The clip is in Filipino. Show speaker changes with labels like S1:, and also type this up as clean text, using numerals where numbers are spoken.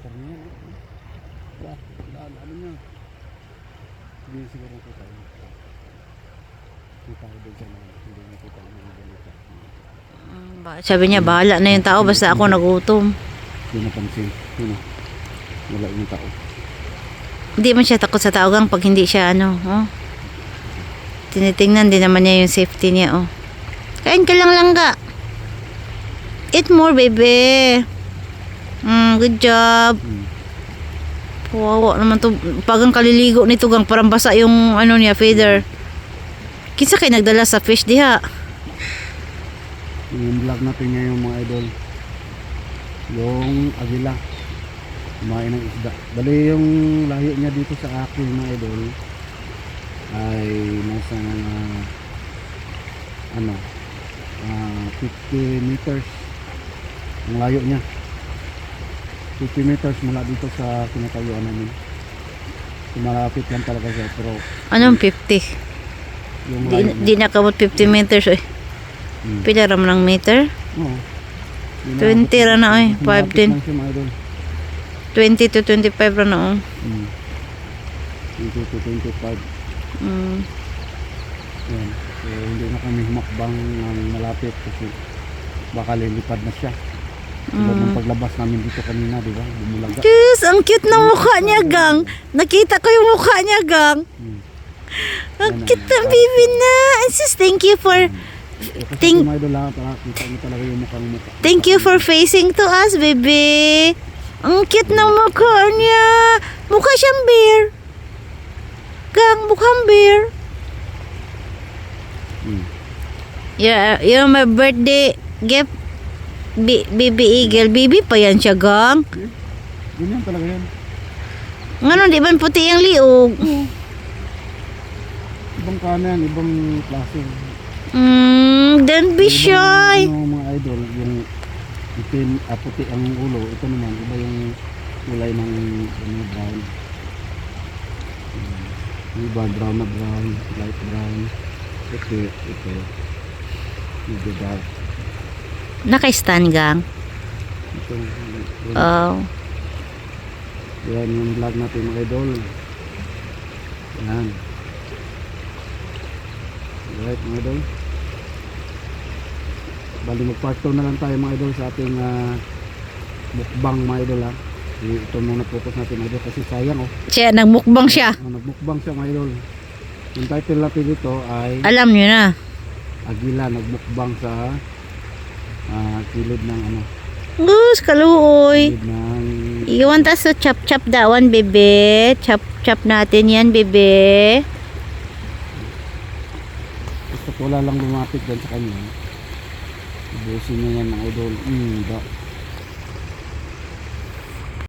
S1: Karniya, no? Wah, daan niya. Hindi siguro ko tayo. Kita ko doon sa mga hindi nakita ko mga balita.
S2: Sabi niya, bahala na yung tao basta ako nagutom.
S1: Hindi napansin. Yun o. Wala yung tao.
S2: Hindi man siya takot sa tao gang pag hindi siya tinitingnan din naman niya yung safety niya, Kain ka lang langga. Eat more, baby. Good job. Wawa naman to. Pagang kaliligo nito gang parang basa yung niya, feather. Kinsa kay nagdala sa fish diha?
S1: Yung vlog natin niya yung mga idol. Yung agila. Kumain ng isda. Bali yung lahi niya dito sa akin mga idol ay nasa 50 meters ang layo niya. 50 meters mula dito sa kinatayuan namin. Malapit lang talaga siya, pero
S2: anong 50?
S1: yung layo
S2: Di nakabot 50 meters Pila raman ng meter?
S1: Oo.
S2: 20 ra na 5 din.
S1: lang siya, mga idol.
S2: 20 to 25 ra na
S1: 20 to 25. Yan. So, hindi na kami humakbang ng malapit kasi baka lilipad na siya. Tulad ng paglabas namin dito kanina, di ba? Bumulaga.
S2: Diyos, ang cute ng mukha niya, gang. Nakita ko yung mukha niya, gang. Ang cute ng baby na. And sis, thank you for
S1: Kasi mga idol lang, para kita niyo talaga yung mukha.
S2: thank you for facing to us, baby. Ang cute ng mukha niya. Mukha siyang bear. Gang, mukhang bear. Yeah, yung my birthday gift, baby eagle. Baby pa yan siya, gang.
S1: Ganyan talaga yan.
S2: Ano, di ba puti yung liog?
S1: Ibang kanan, ibang klase.
S2: Don't be shy.
S1: Yung mga idol, yung itim, puti ang ulo. Ito naman, iba yung kulay ng brown. Iba, brown na brown, light brown. Ito. Medyo dark.
S2: Naka-stand, gang.
S1: Ito.
S2: Oh.
S1: Yan yung vlog natin mga idol. Yan. Alright mga idol. Bali mag-part 2 na lang tayo mga idol sa ating mukbang mga idol ha. Ito muna focus natin mga idol kasi sayang
S2: Siya, nagmukbang siya.
S1: Nagmukbang siya mga idol. Yung title natin dito ay
S2: Alam niyo na.
S1: Agila nagmukbang sa kilid ng
S2: Gus, kaluoy.
S1: kilid ng
S2: You want us to chop that one, bebe? Chop natin yan, bebe.
S1: basta wala lang lumapit dyan sa kanya. Ibusin niya yan mga idol.